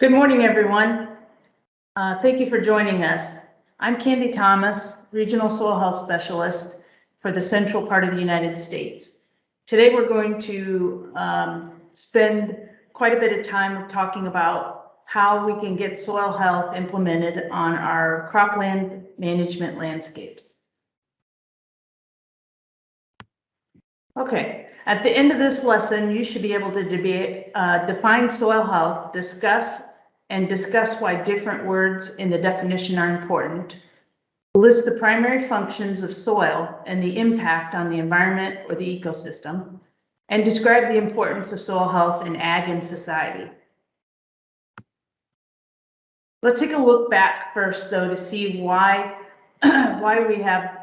Good morning, everyone. Thank you for joining us. I'm Candy Thomas, Regional Soil Health Specialist for the central part of the United States. Today, we're going to spend quite a bit of time talking about how we can get soil health implemented on our cropland management landscapes. Okay, at the end of this lesson, you should be able to define soil health, discuss why different words in the definition are important, list the primary functions of soil and the impact on the environment or the ecosystem, and describe the importance of soil health in ag and society. Let's take a look back first, though, to see why we have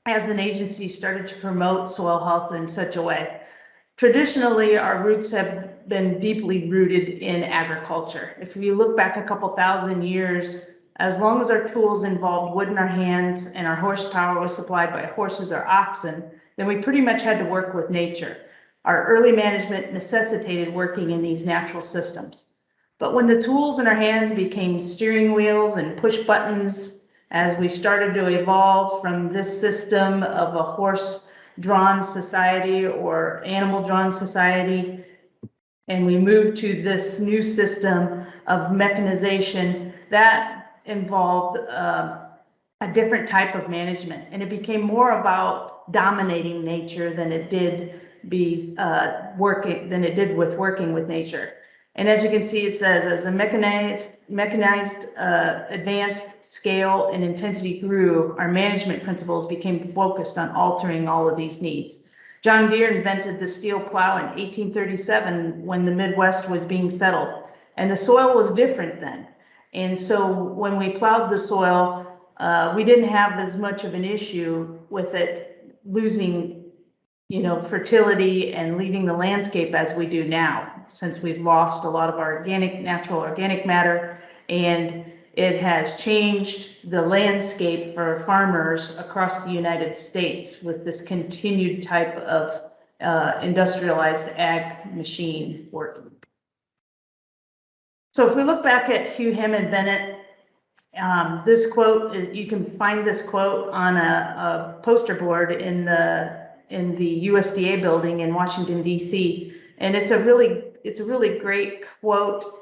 as an agency started to promote soil health in such a way. Traditionally, our roots have been deeply rooted in agriculture. If you look back a couple thousand years, as long as our tools involved wood in our hands and our horsepower was supplied by horses or oxen, then we pretty much had to work with nature. Our early management necessitated working in these natural systems. But when the tools in our hands became steering wheels and push buttons, as we started to evolve from this system of a horse-drawn society or animal-drawn society, and we moved to this new system of mechanization, that involved a different type of management. And it became more about dominating nature than it did with working with nature. And as you can see, it says, as a mechanized advanced scale and intensity grew, our management principles became focused on altering all of these needs. John Deere invented the steel plow in 1837 when the Midwest was being settled, and the soil was different then. And so when we plowed the soil, we didn't have as much of an issue with it losing fertility and leaving the landscape as we do now, since we've lost a lot of our natural organic matter, and it has changed the landscape for farmers across the United States with this continued type of industrialized ag machine working. So if we look back at Hugh Hammond Bennett, this quote you can find this quote on a poster board in the USDA building in Washington, D.C. And it's a really great quote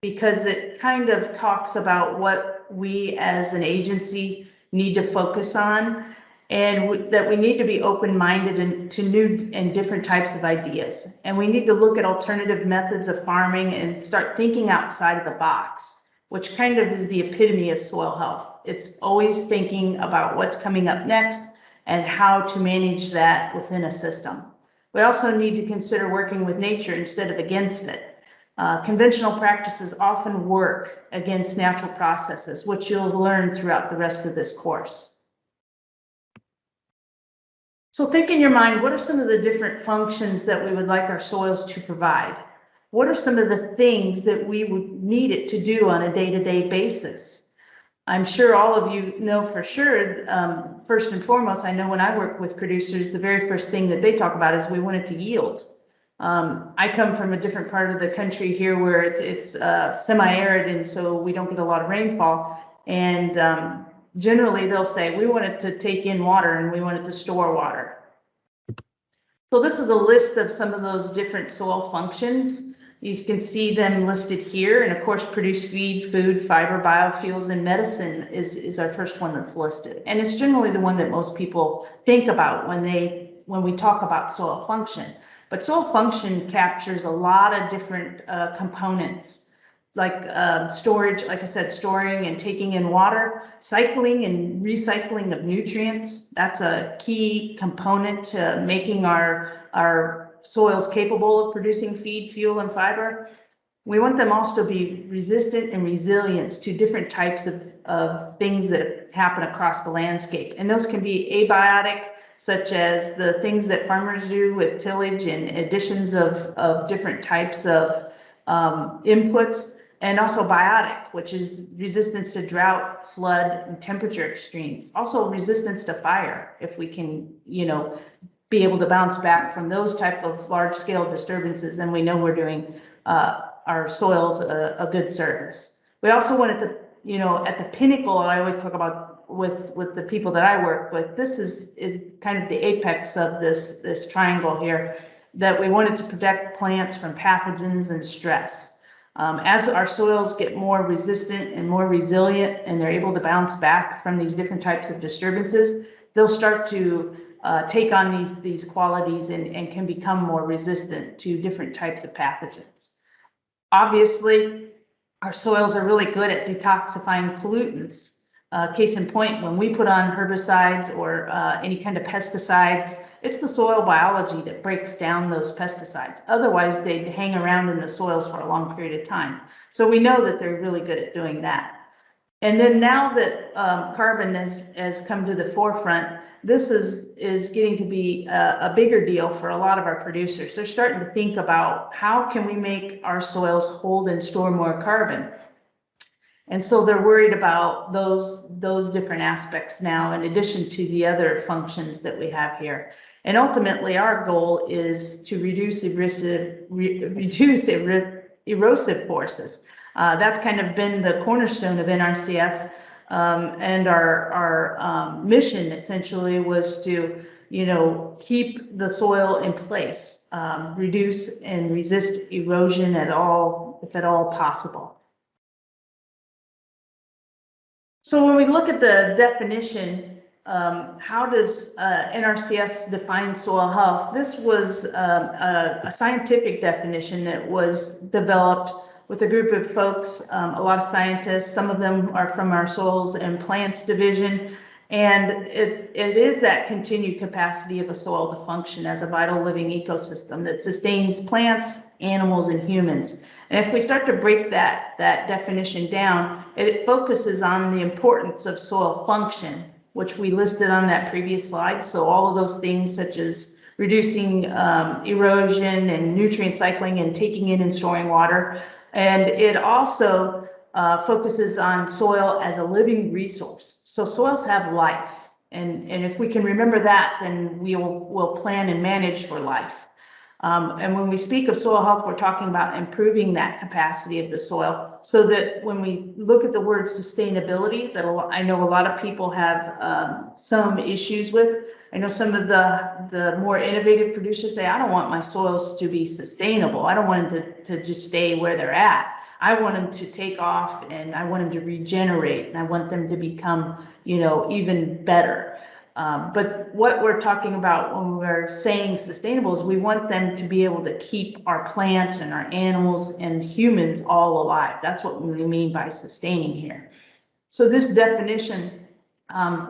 because it kind of talks about what we as an agency need to focus on, and that we need to be open-minded to new and different types of ideas. And we need to look at alternative methods of farming and start thinking outside of the box, which kind of is the epitome of soil health. It's always thinking about what's coming up next and how to manage that within a system. We also need to consider working with nature instead of against it. Conventional practices often work against natural processes, which you'll learn throughout the rest of this course. So think in your mind, what are some of the different functions that we would like our soils to provide? What are some of the things that we would need it to do on a day-to-day basis? I'm sure all of you know for sure, first and foremost, I know when I work with producers, the very first thing that they talk about is we want it to yield. I come from a different part of the country here where it's semi-arid, and so we don't get a lot of rainfall. And generally they'll say, we want it to take in water and we want it to store water. So this is a list of some of those different soil functions. You can see them listed here, and of course, produce feed, food, fiber, biofuels, and medicine is our first one that's listed. And it's generally the one that most people think about when we talk about soil function. But soil function captures a lot of different components, like storage, like I said, storing and taking in water, cycling and recycling of nutrients. That's a key component to making our soils capable of producing feed, fuel, and fiber. We want them also to be resistant and resilient to different types of things that happen across the landscape. And those can be abiotic, such as the things that farmers do with tillage and additions of different types of inputs, and also biotic, which is resistance to drought, flood, and temperature extremes. Also resistance to fire, if we can, be able to bounce back from those type of large-scale disturbances, then we know we're doing our soils a good service. We also want at the pinnacle, I always talk about with the people that I work with, this is kind of the apex of this triangle here, that we wanted to protect plants from pathogens and stress. As our soils get more resistant and more resilient, and they're able to bounce back from these different types of disturbances, they'll start to take on these qualities and can become more resistant to different types of pathogens. Obviously, our soils are really good at detoxifying pollutants. Case in point, when we put on herbicides or any kind of pesticides, it's the soil biology that breaks down those pesticides. Otherwise, they'd hang around in the soils for a long period of time. So we know that they're really good at doing that. And then now that carbon has come to the forefront, this is getting to be a bigger deal for a lot of our producers. They're starting to think about how can we make our soils hold and store more carbon. And so they're worried about those different aspects now, in addition to the other functions that we have here. And ultimately, our goal is to reduce erosive forces. That's kind of been the cornerstone of NRCS, and our mission essentially was to, keep the soil in place, reduce and resist erosion if at all possible. So when we look at the definition, how does NRCS define soil health? This was a scientific definition that was developed with a group of folks, a lot of scientists. Some of them are from our Soils and Plants division, and it is that continued capacity of a soil to function as a vital living ecosystem that sustains plants, animals, and humans. And if we start to break that definition down, it focuses on the importance of soil function, which we listed on that previous slide. So all of those things such as reducing erosion and nutrient cycling and taking in and storing water. And it also focuses on soil as a living resource. So soils have life. And if we can remember that, then we'll plan and manage for life. And when we speak of soil health, we're talking about improving that capacity of the soil, so that when we look at the word sustainability, that I know a lot of people have some issues with. I know some of the more innovative producers say, I don't want my soils to be sustainable. I don't want them to just stay where they're at. I want them to take off, and I want them to regenerate, and I want them to become, even better. But what we're talking about when we're saying sustainable is we want them to be able to keep our plants and our animals and humans all alive. That's what we mean by sustaining here. So this definition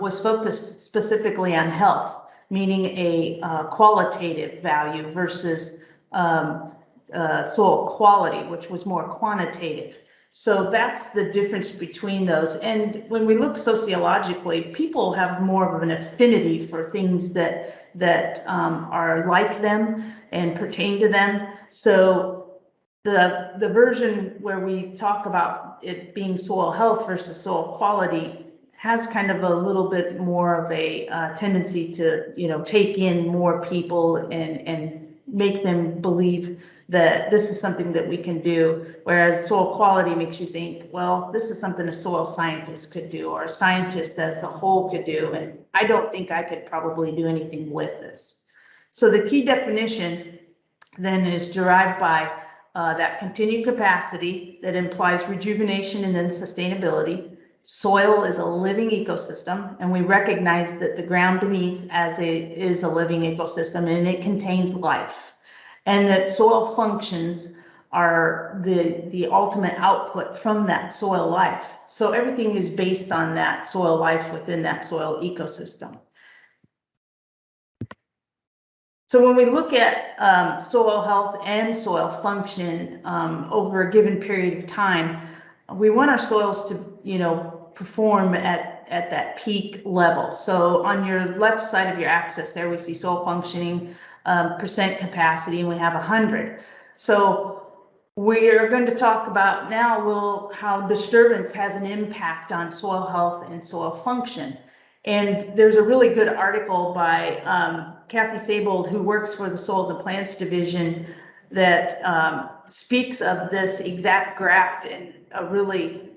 was focused specifically on health, meaning a qualitative value versus soil quality, which was more quantitative. So that's the difference between those. And when we look sociologically, people have more of an affinity for things that are like them and pertain to them. So the version where we talk about it being soil health versus soil quality has kind of a little bit more of a tendency to, take in more people and make them believe that this is something that we can do, whereas soil quality makes you think, well, this is something a soil scientist could do, or a scientist as a whole could do, and I don't think I could probably do anything with this. So the key definition then is derived by that continued capacity that implies rejuvenation and then sustainability. Soil is a living ecosystem, and we recognize that the ground beneath is a living ecosystem, and it contains life. And that soil functions are the ultimate output from that soil life. So everything is based on that soil life within that soil ecosystem. So when we look at soil health and soil function over a given period of time, we want our soils to, perform at that peak level. So on your left side of your axis there, we see soil functioning percent capacity, and we have 100. So we are going to talk about now a little how disturbance has an impact on soil health and soil function. And there's a really good article by Kathy Sabold, who works for the Soils and Plants division, that speaks of this exact graph in a really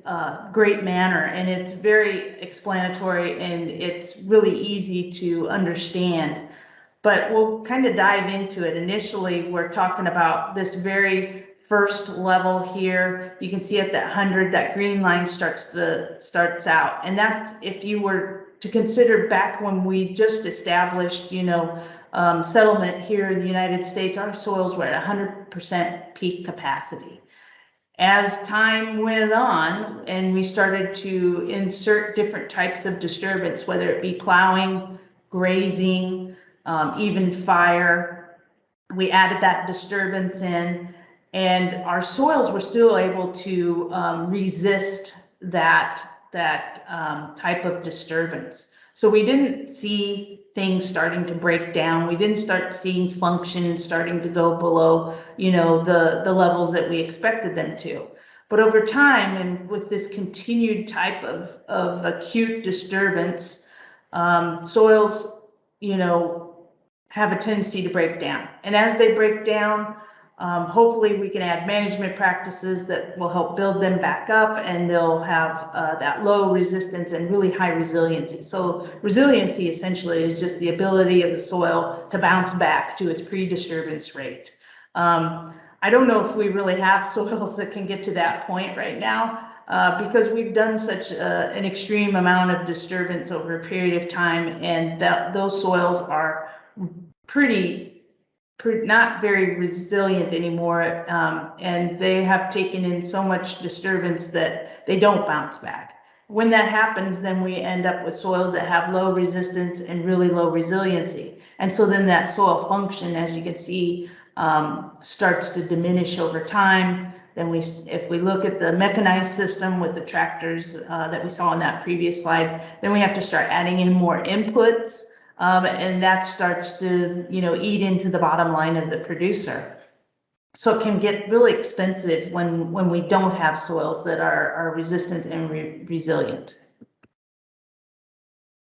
great manner, and it's very explanatory and it's really easy to understand. But we'll kind of dive into it. Initially, we're talking about this very first level here. You can see at that 100, that green line starts out, and that's if you were to consider back when we just established, settlement here in the United States, our soils were at 100% peak capacity. As time went on and we started to insert different types of disturbance, whether it be plowing, grazing, even fire, we added that disturbance in, and our soils were still able to resist that type of disturbance. So we didn't see things starting to break down. We didn't start seeing function starting to go below, the levels that we expected them to. But over time, and with this continued type of acute disturbance, soils, have a tendency to break down. And as they break down, hopefully we can add management practices that will help build them back up, and they'll have that low resistance and really high resiliency. So resiliency essentially is just the ability of the soil to bounce back to its pre-disturbance rate. I don't know if we really have soils that can get to that point right now, because we've done such an extreme amount of disturbance over a period of time, and those soils are pretty not very resilient anymore, and they have taken in so much disturbance that they don't bounce back. When that happens, then we end up with soils that have low resistance and really low resiliency, and so then that soil function, as you can see, starts to diminish over time. Then if we look at the mechanized system with the tractors that we saw in that previous slide, then we have to start adding in more inputs. And that starts to, eat into the bottom line of the producer. So it can get really expensive when we don't have soils that are resistant and resilient.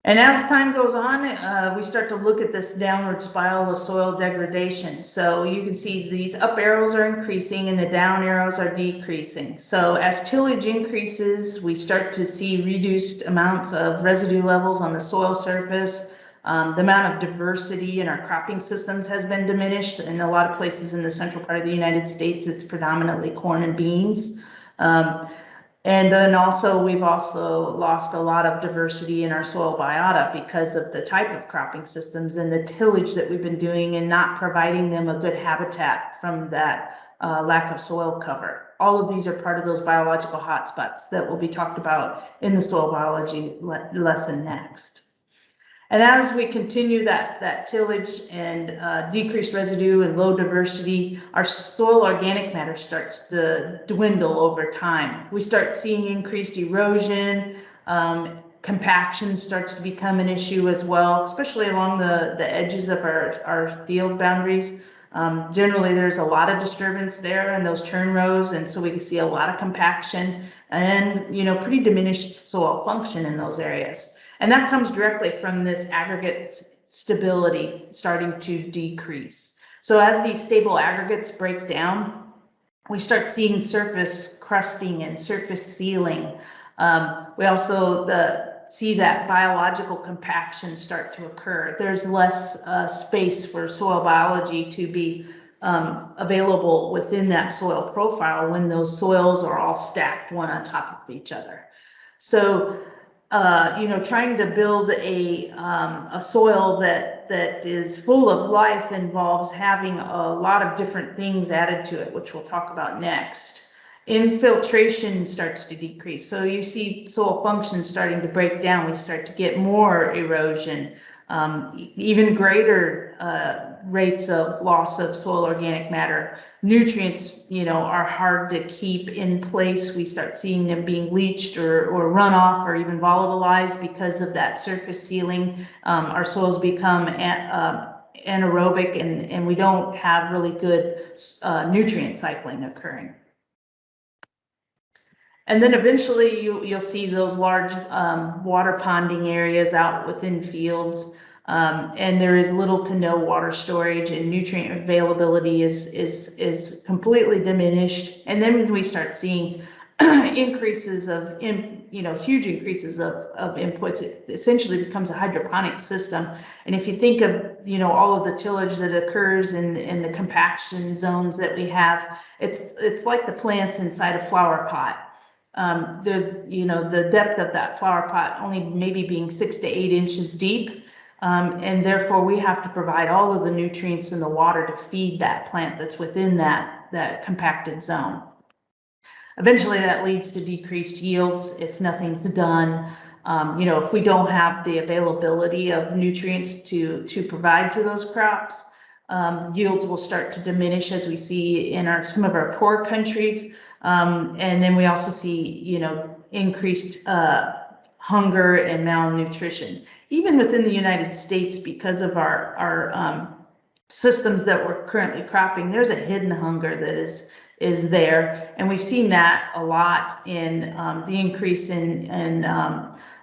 And as time goes on, we start to look at this downward spiral of soil degradation. So you can see these up arrows are increasing and the down arrows are decreasing. So as tillage increases, we start to see reduced amounts of residue levels on the soil surface. The amount of diversity in our cropping systems has been diminished. In a lot of places in the central part of the United States, it's predominantly corn and beans. And then also, we've also lost a lot of diversity in our soil biota because of the type of cropping systems and the tillage that we've been doing and not providing them a good habitat from that lack of soil cover. All of these are part of those biological hotspots that will be talked about in the soil biology lesson next. And as we continue that tillage and decreased residue and low diversity, our soil organic matter starts to dwindle over time. We start seeing increased erosion, compaction starts to become an issue as well, especially along the edges of our field boundaries. Generally, there's a lot of disturbance there in those turn rows, and so we can see a lot of compaction and pretty diminished soil function in those areas. And that comes directly from this aggregate stability starting to decrease. So as these stable aggregates break down, we start seeing surface crusting and surface sealing. We also see that biological compaction start to occur. There's less space for soil biology to be available within that soil profile when those soils are all stacked one on top of each other. So trying to build a soil that is full of life involves having a lot of different things added to it, which we'll talk about next. Infiltration starts to decrease. So you see soil function starting to break down. We start to get more erosion, even greater rates of loss of soil organic matter. Nutrients, are hard to keep in place. We start seeing them being leached or run off or even volatilized because of that surface sealing. Our soils become anaerobic and we don't have really good nutrient cycling occurring. And then eventually you'll see those large water ponding areas out within fields. And there is little to no water storage, and nutrient availability is completely diminished. And then when we start seeing increases of, huge increases of inputs, it essentially becomes a hydroponic system. And if you think of, all of the tillage that occurs in the compaction zones that we have, it's like the plants inside a flower pot. The depth of that flower pot only maybe being 6 to 8 inches deep. And therefore we have to provide all of the nutrients in the water to feed that plant that's within that compacted zone. Eventually that leads to decreased yields if nothing's done. If we don't have the availability of nutrients to provide to those crops, yields will start to diminish, as we see in some of our poor countries. And then we also see, increased hunger and malnutrition. Even within the United States, because of our systems that we're currently cropping, there's a hidden hunger that is there. And we've seen that a lot in the increase in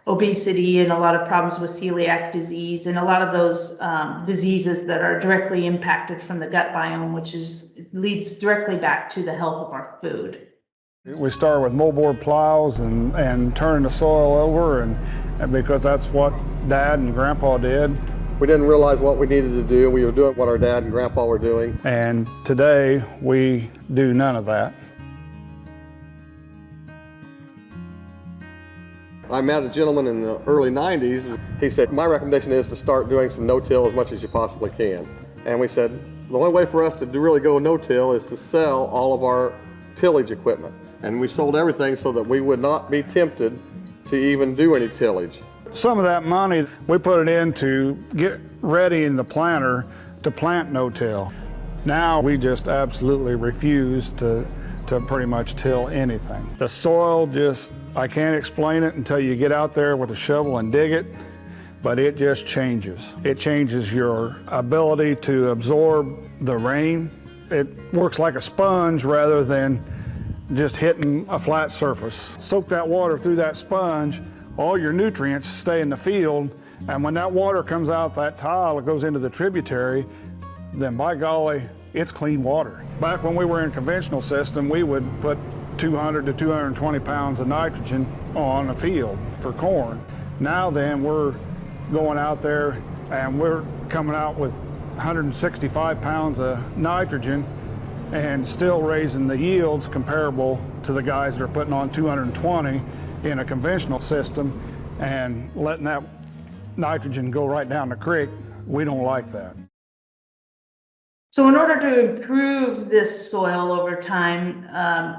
obesity and a lot of problems with celiac disease and a lot of those diseases that are directly impacted from the gut biome, which leads directly back to the health of our food. We started with moldboard plows and turning the soil over, and because that's what Dad and Grandpa did. We didn't realize what we needed to do. We were doing what our dad and grandpa were doing. And today we do none of that. I met a gentleman in the early 90s. He said, my recommendation is to start doing some no-till as much as you possibly can. And we said, the only way for us to really go no-till is to sell all of our tillage equipment. And we sold everything so that we would not be tempted to even do any tillage. Some of that money, we put it in to get ready in the planter to plant no-till. Now we just absolutely refuse to pretty much till anything. The soil I can't explain it until you get out there with a shovel and dig it, but it just changes. It changes your ability to absorb the rain. It works like a sponge rather than just hitting a flat surface. Soak that water through that sponge, all your nutrients stay in the field, and when that water comes out that tile, it goes into the tributary, then by golly, it's clean water. Back when we were in a conventional system, we would put 200 to 220 pounds of nitrogen on a field for corn. Now then, we're going out there and we're coming out with 165 pounds of nitrogen and still raising the yields comparable to the guys that are putting on 220 in a conventional system and letting that nitrogen go right down the creek. We don't like that. So in order to improve this soil over time,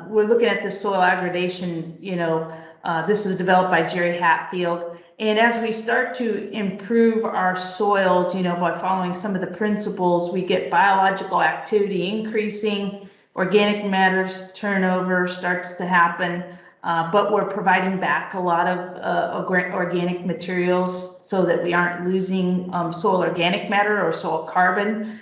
we're looking at the soil aggradation. This was developed by Jerry Hatfield. And as we start to improve our soils, by following some of the principles, we get biological activity increasing, organic matters turnover starts to happen, but we're providing back a lot of organic materials so that we aren't losing soil organic matter or soil carbon.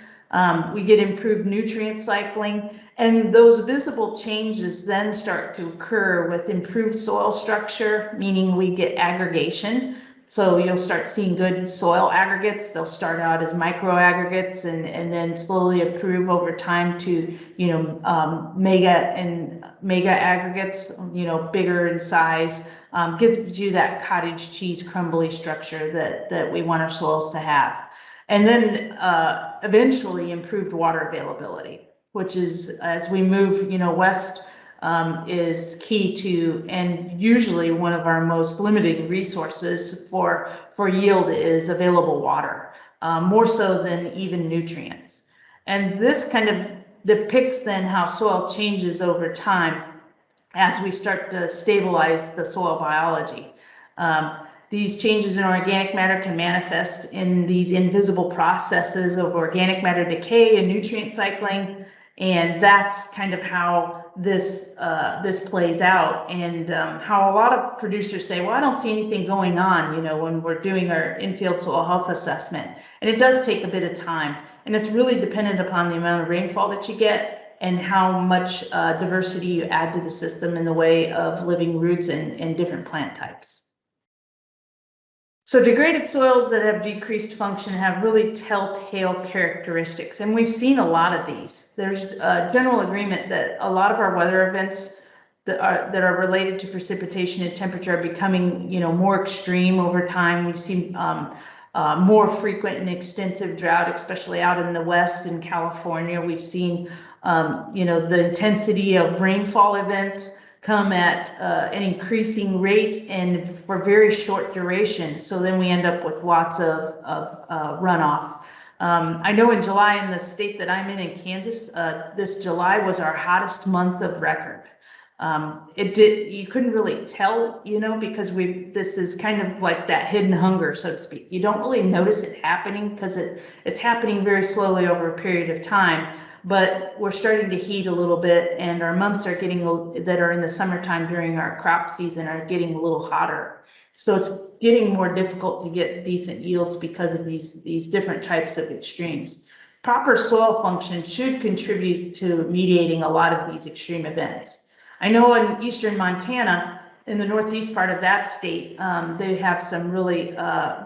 We get improved nutrient cycling, and those visible changes then start to occur with improved soil structure, meaning we get aggregation. So you'll start seeing good soil aggregates. They'll start out as micro aggregates and then slowly improve over time to, mega aggregates, bigger in size, gives you that cottage cheese crumbly structure that we want our soils to have. And then eventually improved water availability, which is, as we move, west, is key to, and usually one of our most limiting resources for yield is available water, more so than even nutrients. And this kind of depicts then how soil changes over time as we start to stabilize the soil biology. These changes in organic matter can manifest in these invisible processes of organic matter decay and nutrient cycling, and that's kind of how this plays out, and how a lot of producers say, well, I don't see anything going on, when we're doing our in-field soil health assessment. And it does take a bit of time, and it's really dependent upon the amount of rainfall that you get and how much diversity you add to the system in the way of living roots and different plant types. So degraded soils that have decreased function have really telltale characteristics, and we've seen a lot of these. There's a general agreement that a lot of our weather events that are related to precipitation and temperature are becoming, more extreme over time. We've seen more frequent and extensive drought, especially out in the West in California. We've seen, the intensity of rainfall events come at an increasing rate and for very short duration. So then we end up with lots of runoff. I know in July in the state that I'm in Kansas, this July was our hottest month of record. You couldn't really tell, because this is kind of like that hidden hunger, so to speak. You don't really notice it happening because it's happening very slowly over a period of time. But we're starting to heat a little bit, and our months are that are in the summertime during our crop season are getting a little hotter. So it's getting more difficult to get decent yields because of these different types of extremes. Proper soil function should contribute to mediating a lot of these extreme events. I know in eastern Montana, in the northeast part of that state, they have some really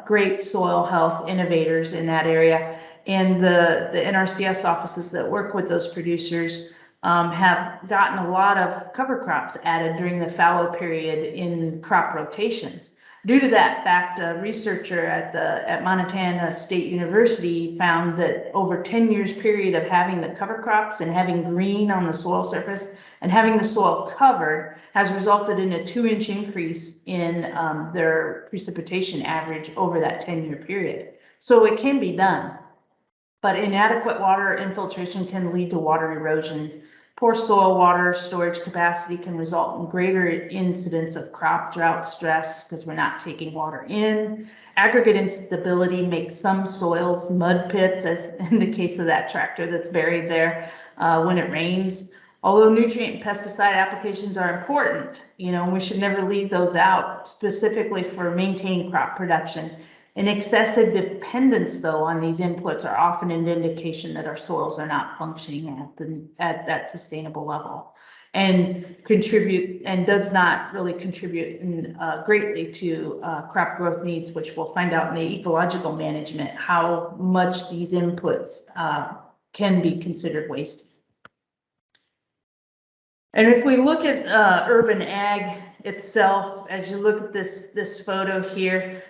great soil health innovators in that area. And the NRCS offices that work with those producers have gotten a lot of cover crops added during the fallow period in crop rotations. Due to that fact, a researcher at Montana State University found that over 10 years period of having the cover crops and having green on the soil surface and having the soil covered has resulted in a 2-inch increase in their precipitation average over that 10-year period. So it can be done. But inadequate water infiltration can lead to water erosion. Poor soil water storage capacity can result in greater incidence of crop drought stress because we're not taking water in. Aggregate instability makes some soils mud pits, as in the case of that tractor that's buried there when it rains. Although nutrient and pesticide applications are important, we should never leave those out, specifically for maintaining crop production. An excessive dependence, though, on these inputs are often an indication that our soils are not functioning at that sustainable level, and does not really contribute greatly to crop growth needs, which we'll find out in the ecological management how much these inputs can be considered wasted. And if we look at urban ag itself, as you look at this photo here,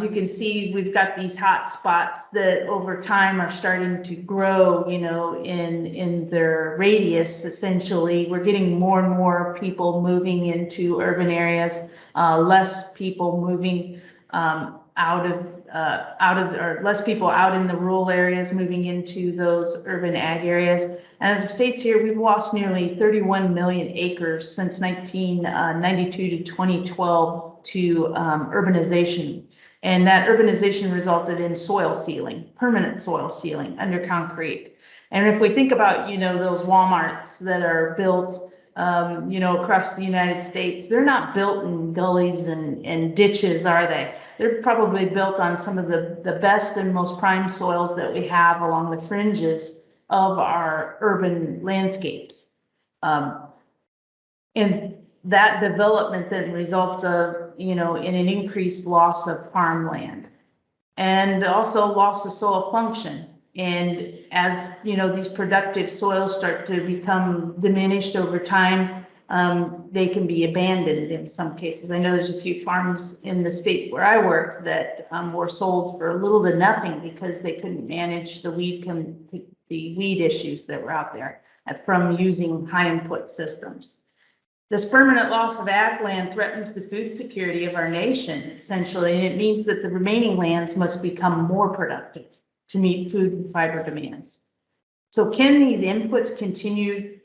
you can see we've got these hot spots that over time are starting to grow, in their radius. Essentially, we're getting more and more people moving into urban areas, less people moving less people out in the rural areas moving into those urban ag areas. And as it states here, we've lost nearly 31 million acres since 1992 to 2012 to urbanization. And that urbanization resulted in soil sealing, permanent soil sealing under concrete. And if we think about, those Walmarts that are built, across the United States, they're not built in gullies and ditches, are they? They're probably built on some of the best and most prime soils that we have along the fringes of our urban landscapes. And that development then results in an increased loss of farmland and also loss of soil function. And as these productive soils start to become diminished over time, they can be abandoned in some cases. I know there's a few farms in the state where I work that were sold for little to nothing because they couldn't manage the weed issues that were out there from using high input systems. This permanent loss of ag land threatens the food security of our nation, essentially, and it means that the remaining lands must become more productive to meet food and fiber demands. So can these inputs continue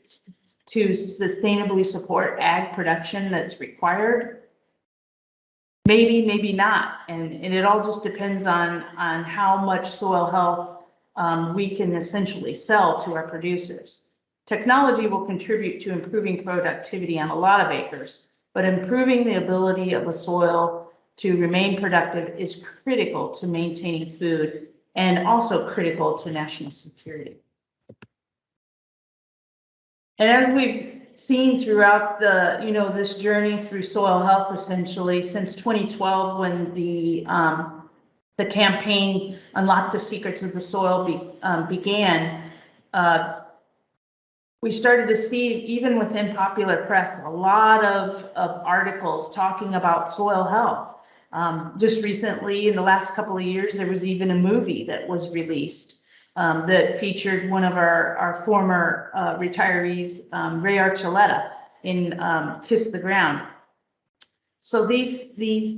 to sustainably support ag production that's required? Maybe, maybe not, and it all just depends on how much soil health we can essentially sell to our producers. Technology will contribute to improving productivity on a lot of acres, but improving the ability of a soil to remain productive is critical to maintaining food and also critical to national security. And as we've seen throughout the, this journey through soil health, essentially since 2012, when the campaign Unlock the Secrets of the Soil began. We started to see, even within popular press, a lot of articles talking about soil health. Just recently, in the last couple of years, there was even a movie that was released that featured one of our former retirees, Ray Archuleta, in Kiss the Ground. So these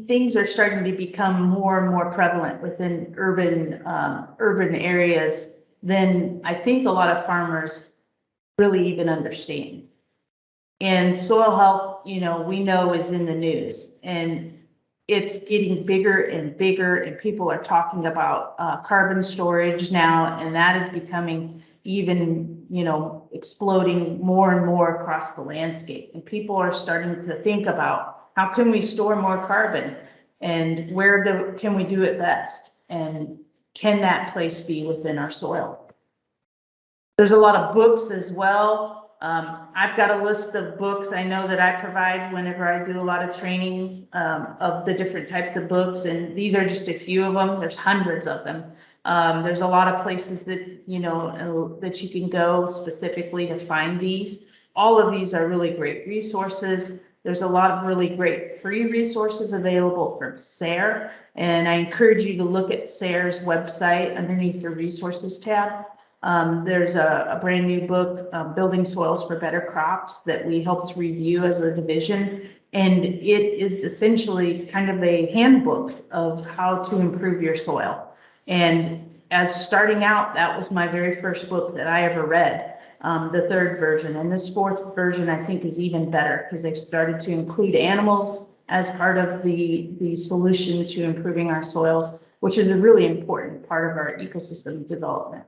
things are starting to become more and more prevalent within urban areas than I think a lot of farmers really even understand. And soil health, we know is in the news, and it's getting bigger and bigger, and people are talking about carbon storage now, and that is becoming even, exploding more and more across the landscape. And people are starting to think about, how can we store more carbon, and can we do it best? And can that place be within our soil? There's a lot of books as well. I've got a list of books I know that I provide whenever I do a lot of trainings of the different types of books, and these are just a few of them. There's hundreds of them. There's a lot of places that that you can go specifically to find these. All of these are really great resources. There's a lot of really great free resources available from SARE, and I encourage you to look at SARE's website underneath the resources tab. There's a brand new book, Building Soils for Better Crops, that we helped review as a division. And it is essentially kind of a handbook of how to improve your soil. And as starting out, that was my very first book that I ever read, the third version. And this fourth version, I think, is even better, because they've started to include animals as part of the solution to improving our soils, which is a really important part of our ecosystem development.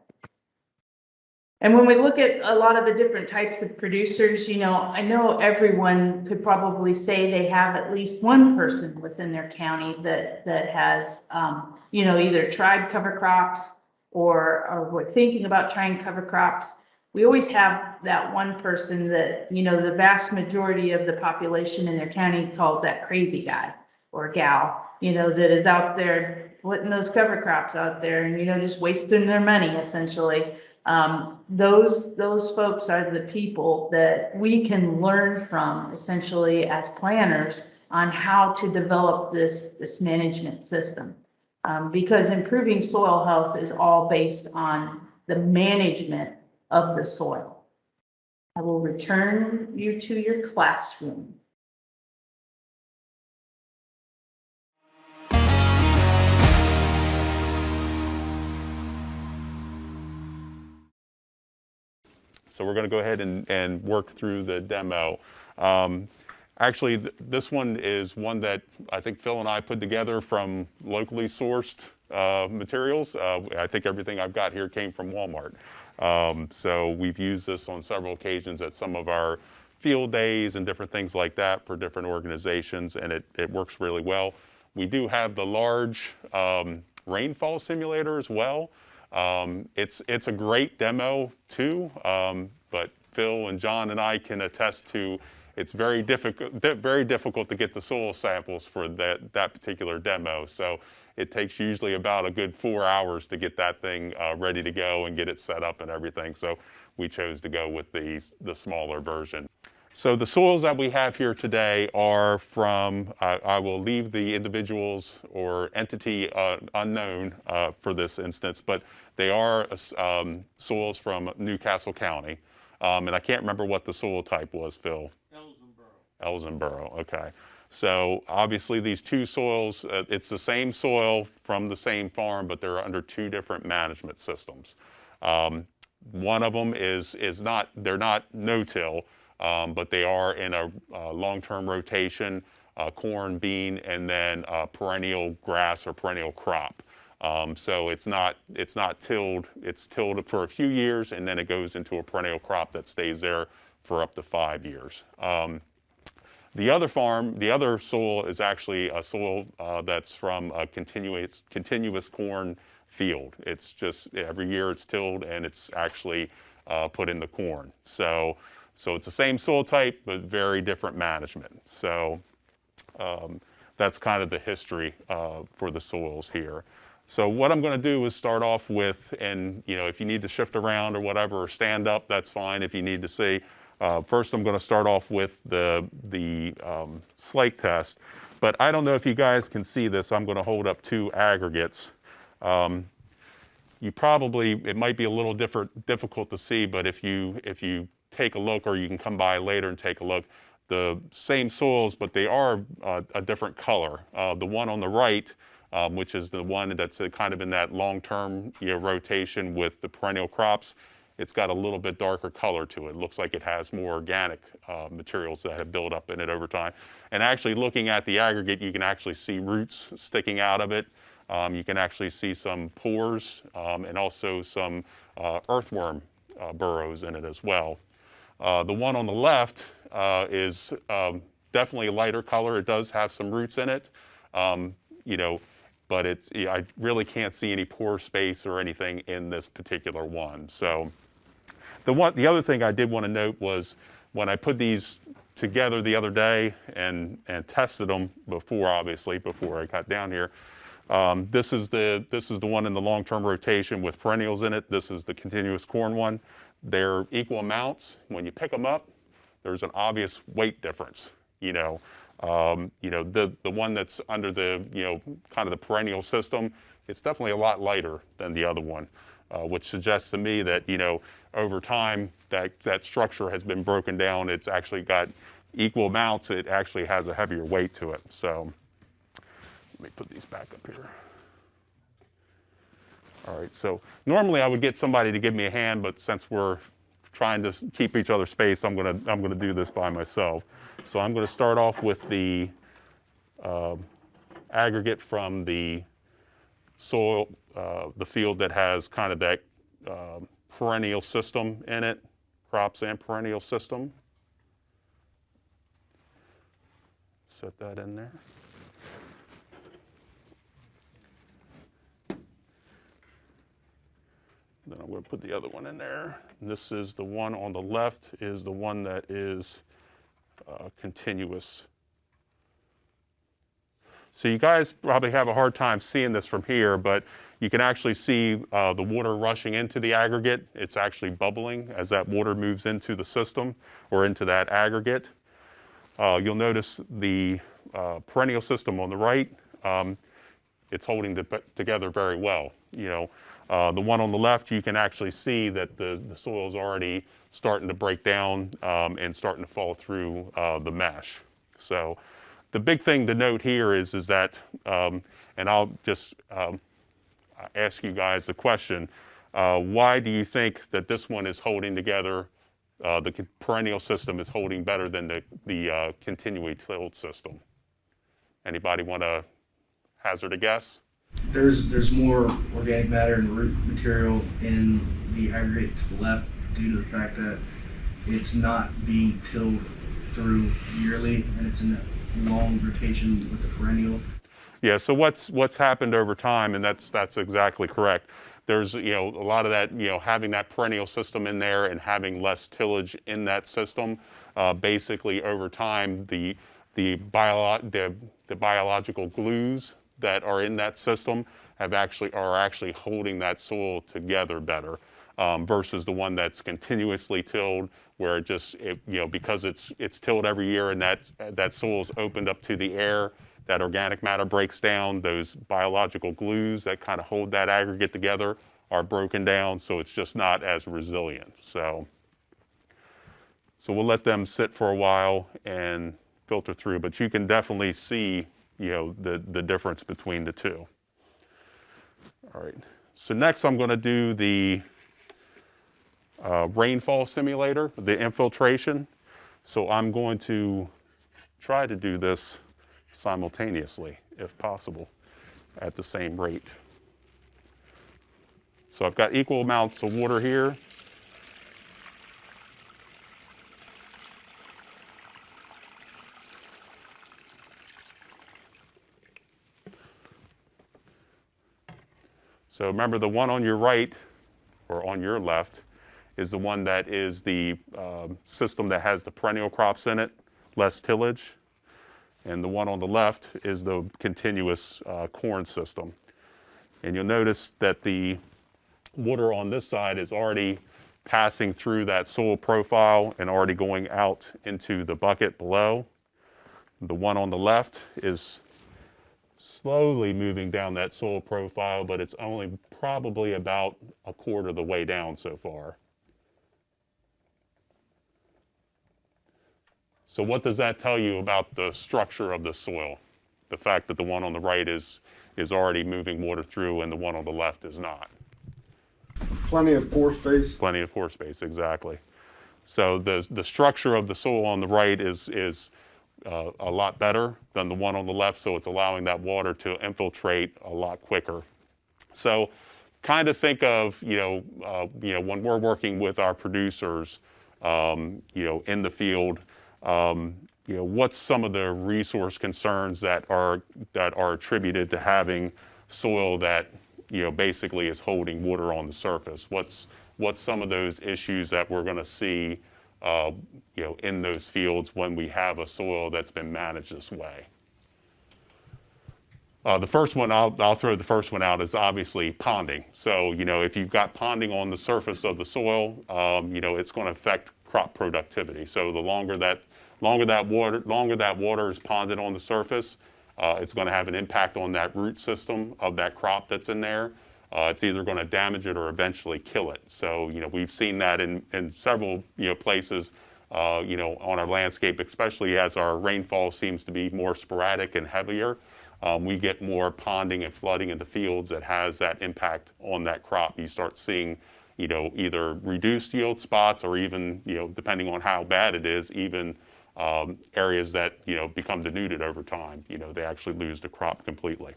And when we look at a lot of the different types of producers, I know everyone could probably say they have at least one person within their county that has, either tried cover crops or were thinking about trying cover crops. We always have that one person that, the vast majority of the population in their county calls that crazy guy or gal, that is out there putting those cover crops out there and, just wasting their money, essentially. Those folks are the people that we can learn from, essentially, as planners on how to develop this management system. Because improving soil health is all based on the management of the soil. I will return you to your classroom. So we're going to go ahead and work through the demo. Actually, this one is one that I think Phil and I put together from locally sourced materials. I think everything I've got here came from Walmart. So we've used this on several occasions at some of our field days and different things like that for different organizations, and it works really well. We do have the large rainfall simulator as well. It's a great demo too, but Phil and John and I can attest to it's very difficult to get the soil samples for that particular demo. So it takes usually about a good 4 hours to get that thing ready to go and get it set up and everything. So we chose to go with the smaller version. So the soils that we have here today are from, I will leave the individuals or entity unknown for this instance, but they are soils from Newcastle County. And I can't remember what the soil type was, Phil. Elsinboro, okay. So obviously these two soils, it's the same soil from the same farm, but they're under two different management systems. One of them they're not no-till, but they are in a long-term rotation, corn, bean, and then perennial grass or perennial crop. So it's not tilled, it's tilled for a few years and then it goes into a perennial crop that stays there for up to 5 years. The other soil is actually a soil that's from a continuous corn field. It's just every year it's tilled and it's actually put in the corn. So So it's the same soil type, but very different management. So that's kind of the history for the soils here. So what I'm going to do is start off with, and if you need to shift around or whatever, or stand up, that's fine if you need to see. First, I'm going to start off with the slate test. But I don't know if you guys can see this. I'm going to hold up 2 aggregates. It might be a little difficult to see, but if you take a look, or you can come by later and take a look, the same soils, but they are a different color. The one on the right, which is the one that's kind of in that long-term rotation with the perennial crops, it's got a little bit darker color to it. It looks like it has more organic materials that have built up in it over time. And actually looking at the aggregate, you can actually see roots sticking out of it. You can actually see some pores and also some earthworm burrows in it as well. The one on the left is definitely a lighter color. It does have some roots in it, but I really can't see any pore space or anything in this particular one. So the other thing I did want to note was when I put these together the other day and tested them before I got down here. This is the one in the long-term rotation with perennials in it. This is the continuous corn one. They're equal amounts. When you pick them up, there's an obvious weight difference. The one that's under the kind of the perennial system, it's definitely a lot lighter than the other one, which suggests to me that over time that structure has been broken down. It's actually got equal amounts. It actually has a heavier weight to it. So let me put these back up here. All right, so normally I would get somebody to give me a hand, but since we're trying to keep each other space, I'm gonna do this by myself. So I'm gonna start off with the aggregate from the soil, the field that has kind of that perennial system in it, crops and perennial system. Set that in there. Then I'm going to put the other one in there. And this is the one on the left, is the one that is continuous. So you guys probably have a hard time seeing this from here, but you can actually see the water rushing into the aggregate. It's actually bubbling as that water moves into the system or into that aggregate. You'll notice the perennial system on the right, it's holding together very well. The one on the left, you can actually see that the soil is already starting to break down and starting to fall through the mesh. So the big thing to note here is that, and I'll just ask you guys the question, why do you think that this one is holding together, the perennial system is holding better than the continually tilled system? Anybody want to hazard a guess? There's more organic matter and root material in the aggregate to the left due to the fact that it's not being tilled through yearly, and it's in a long rotation with the perennial. Yeah, so what's happened over time, and that's exactly correct. There's a lot of that, having that perennial system in there and having less tillage in that system. Basically, over time, the biological glues that are in that system are actually holding that soil together better versus the one that's continuously tilled, where because it's tilled every year and that soil is opened up to the air, that organic matter breaks down. Those biological glues that kind of hold that aggregate together are broken down, so it's just not as resilient. So we'll let them sit for a while and filter through, but you can definitely see the difference between the two. All right, so next I'm going to do the rainfall simulator, the infiltration. So I'm going to try to do this simultaneously, if possible, at the same rate. So I've got equal amounts of water here. So remember, the one on your right, or on your left, is the one that is the system that has the perennial crops in it, less tillage. And the one on the left is the continuous corn system. And you'll notice that the water on this side is already passing through that soil profile and already going out into the bucket below. The one on the left is slowly moving down that soil profile, but it's only probably about a quarter of the way down so far. So what does that tell you about the structure of the soil? The fact that the one on the right is already moving water through and the one on the left is not. Plenty of pore space. Plenty of pore space, exactly. So the structure of the soil on the right is a lot better than the one on the left, so it's allowing that water to infiltrate a lot quicker. So kind of think of, when we're working with our producers, in the field, what's some of the resource concerns that are attributed to having soil that, basically is holding water on the surface? What's some of those issues that we're going to see, in those fields when we have a soil that's been managed this way? The first one, I'll throw the first one out, is obviously ponding. So, if you've got ponding on the surface of the soil, it's going to affect crop productivity. So the longer that water is ponded on the surface, it's going to have an impact on that root system of that crop that's in there. It's either going to damage it or eventually kill it. So, we've seen that in several, places, on our landscape, especially as our rainfall seems to be more sporadic and heavier. We get more ponding and flooding in the fields that has that impact on that crop. You start seeing, either reduced yield spots or even, depending on how bad it is, even areas that, become denuded over time. They actually lose the crop completely.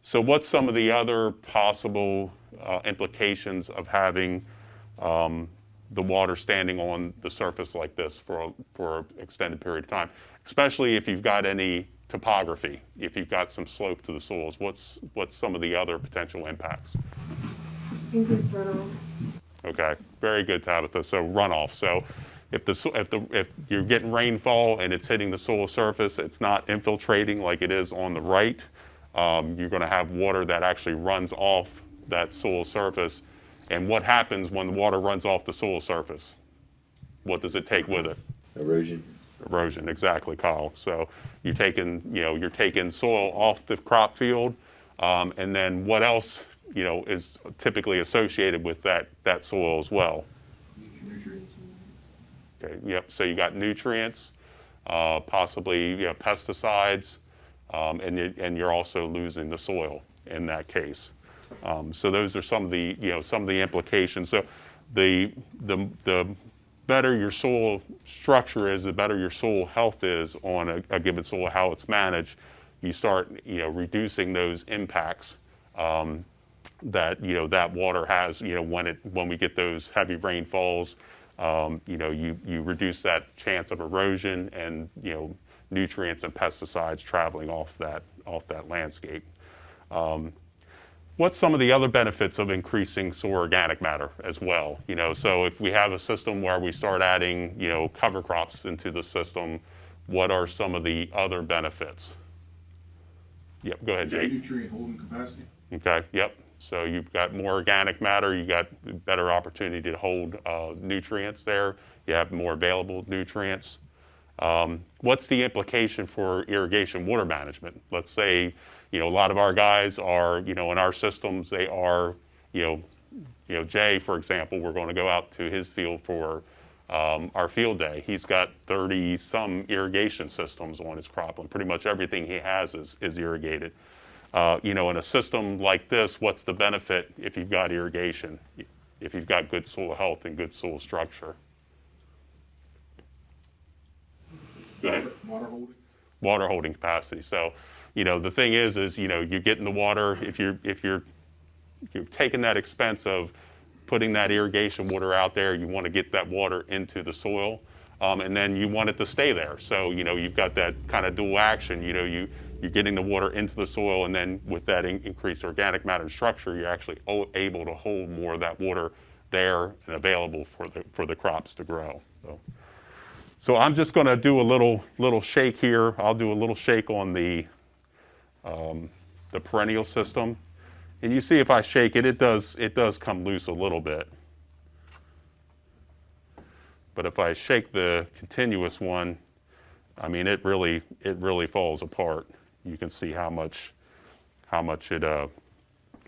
So what's some of the other possible implications of having the water standing on the surface like this for an extended period of time, especially if you've got any topography, if you've got some slope to the soils? What's some of the other potential impacts? Increased runoff. Okay, very good, Tabitha. So runoff. So if you're getting rainfall and it's hitting the soil surface, it's not infiltrating like it is on the right. You're going to have water that actually runs off that soil surface. And what happens when the water runs off the soil surface? What does it take with it? Erosion. Erosion, exactly, Kyle. So you're taking soil off the crop field, and then what else, is typically associated with that soil as well? Nutrients. Okay, yep. So you got nutrients, possibly pesticides, and you're also losing the soil in that case. So those are some of the implications. So the better your soil structure is, the better your soil health is on a given soil, how it's managed. You start reducing those impacts that water has. When we get those heavy rainfalls, you reduce that chance of erosion and nutrients and pesticides traveling off that landscape. What's some of the other benefits of increasing soil organic matter as well? So if we have a system where we start adding, cover crops into the system, what are some of the other benefits? Yep, go ahead, Jake. Nutrient holding capacity. Okay, yep. So you've got more organic matter, you got better opportunity to hold nutrients there. You have more available nutrients. What's the implication for irrigation water management? Let's say, a lot of our guys are, in our systems, they are, Jay, for example, we're going to go out to his field for our field day. He's got 30-some irrigation systems on his cropland. Pretty much everything he has is irrigated. In a system like this, what's the benefit if you've got irrigation, if you've got good soil health and good soil structure? Go ahead. Water holding. Water holding capacity. So, the thing is you're getting the water, if you're taking that expense of putting that irrigation water out there, you want to get that water into the soil, and then you want it to stay there. So, you've got that kind of dual action. You're getting the water into the soil, and then with that increased organic matter structure, you're actually able to hold more of that water there and available for the crops to grow. So I'm just going to do a little shake here. I'll do a little shake on the perennial system, and you see if I shake it, it does come loose a little bit. But if I shake the continuous one, I mean, it really falls apart. You can see how much it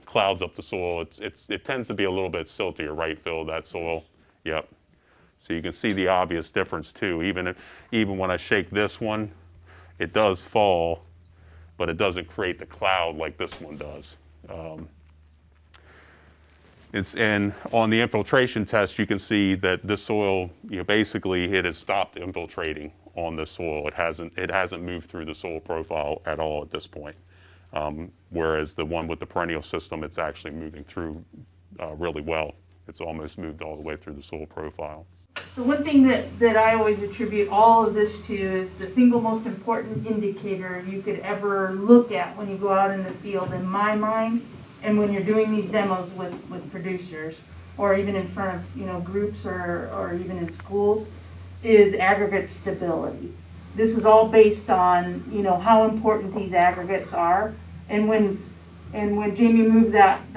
clouds up the soil. It tends to be a little bit siltier, right, Phil? That soil, yep. So you can see the obvious difference too. Even when I shake this one, it does fall, but it doesn't create the cloud like this one does. And on the infiltration test, you can see that this soil, basically it has stopped infiltrating on this soil. It hasn't moved through the soil profile at all at this point. Whereas the one with the perennial system, it's actually moving through really well. It's almost moved all the way through the soil profile. The one thing that I always attribute all of this to is the single most important indicator you could ever look at when you go out in the field, in my mind, and when you're doing these demos with producers, or even in front of groups or even in schools, is aggregate stability. This is all based on how important these aggregates are, and when Jamie moved that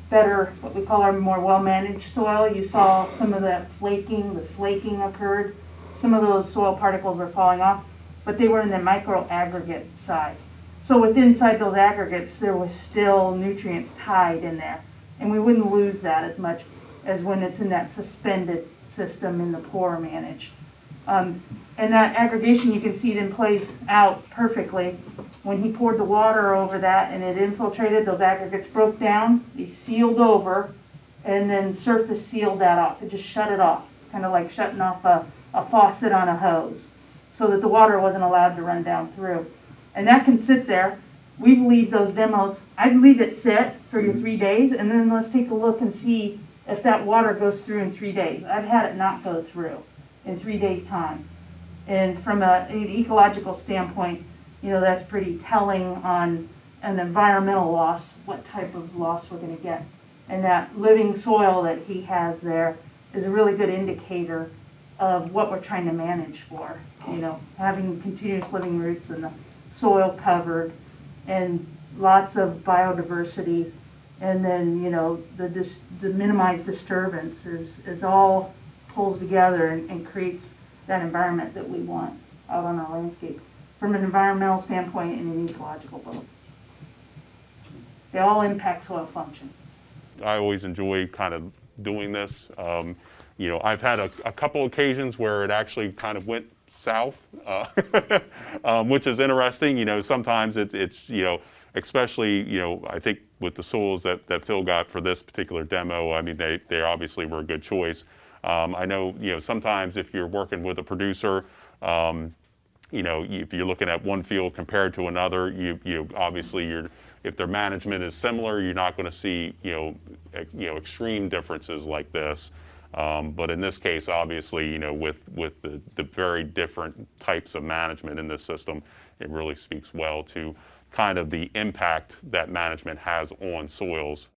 better, what we call our more well-managed soil, you saw some of that flaking, the slaking occurred. Some of those soil particles were falling off, but they were in the micro aggregate side. So inside those aggregates, there was still nutrients tied in there, and we wouldn't lose that as much as when it's in that suspended system in the pore managed. And that aggregation, you can see it in place out perfectly. When he poured the water over that and it infiltrated, those aggregates broke down, he sealed over, and then surface sealed that off. It just shut it off, kind of like shutting off a faucet on a hose, so that the water wasn't allowed to run down through. And that can sit there. We leave those demos, I'd leave it sit for your 3 days, and then let's take a look and see if that water goes through in 3 days. I've had it not go through in 3 days' time. And from an ecological standpoint, that's pretty telling on an environmental loss, what type of loss we're going to get. And that living soil that he has there is a really good indicator of what we're trying to manage for. Having continuous living roots and the soil covered and lots of biodiversity, and then the minimized disturbance is all pulls together and creates that environment that we want out on our landscape from an environmental standpoint and an ecological both. They all impact soil function. I always enjoy kind of doing this. I've had a couple occasions where it actually kind of went south, which is interesting. Sometimes it's especially, I think with the soils that Phil got for this particular demo, I mean, they obviously were a good choice. I know, sometimes if you're working with a producer, if you're looking at one field compared to another, you obviously if their management is similar, you're not going to see, extreme differences like this. But in this case, obviously, with the very different types of management in this system, it really speaks well to kind of the impact that management has on soils